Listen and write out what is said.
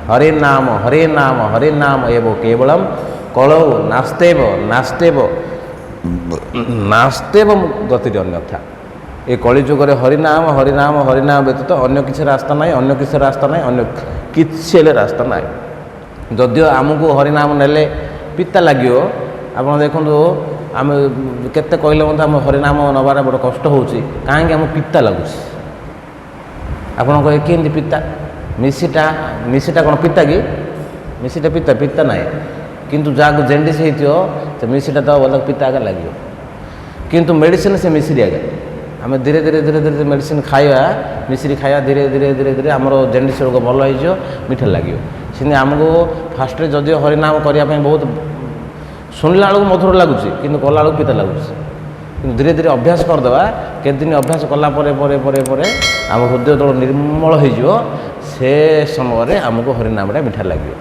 ହରିନାମ ଏବ କେବଳମ୍ କଳୌ ନାସ୍ତେବ ଗତିରେ ଅନ୍ୟଥା। ଏ କଳିଯୁଗରେ ହରିନାମ ବ୍ୟତୀତ ଅନ୍ୟ କିଛି ରାସ୍ତା ନାହିଁ, ଅନ୍ୟ କିଛି ହେଲେ ରାସ୍ତା ନାହିଁ। ଯଦିଓ ଆମକୁ ହରିନାମ ନେଲେ ପିତା ଲାଗିବ, ଆପଣ ଦେଖନ୍ତୁ ଆମେ କେତେ କହିଲେ ମଧ୍ୟ ଆମ ହରିନାମ ନେବାରେ ବଡ଼ କଷ୍ଟ ହେଉଛି, କାହିଁକି ଆମକୁ ପିତା ଲାଗୁଛି। ଆପଣ କହିବେ କେମିତି ପିତା? ମିଶିଟା କ'ଣ ପିତା କି? ମିଶିଟା ପିତା ନାହିଁ, କିନ୍ତୁ ଯାହାକୁ ଜେଣ୍ଡିସ୍ ହେଇଥିବ ସେ ମିଶିଟା ତ ଭଲ ପିତା ଆଗା ଲାଗିବ। କିନ୍ତୁ ମେଡ଼ିସିନ ସେ ମିଶିରି ଆଗା। ଆମେ ଧୀରେ ଧୀରେ ମେଡ଼ିସିନ ଖାଇବା, ମିଶିରି ଖାଇବା, ଧୀରେ ଆମର ଜେଣ୍ଡିସ୍ ରୋଗ ଭଲ ହେଇଯିବ, ମିଠା ଲାଗିବ। ସେମିତି ଆମକୁ ଫାଷ୍ଟରେ ଯଦିଓ ହରିନାମ କରିବା ପାଇଁ ବହୁତ ଶୁଣିଲା ବେଳକୁ ମଧୁର ଲାଗୁଛି, କିନ୍ତୁ କଲା ବେଳକୁ ପିତା ଲାଗୁଛି। କିନ୍ତୁ ଧୀରେ ଅଭ୍ୟାସ କରିଦେବା, କେତେଦିନ ଅଭ୍ୟାସ କଲା ପରେ ଆମ ହୃଦୟ ତଳ ନିର୍ମଳ ହେଇଯିବ, ସେ ସମୟରେ ଆମକୁ ହରିନାମଟା ମିଠା ଲାଗିବ।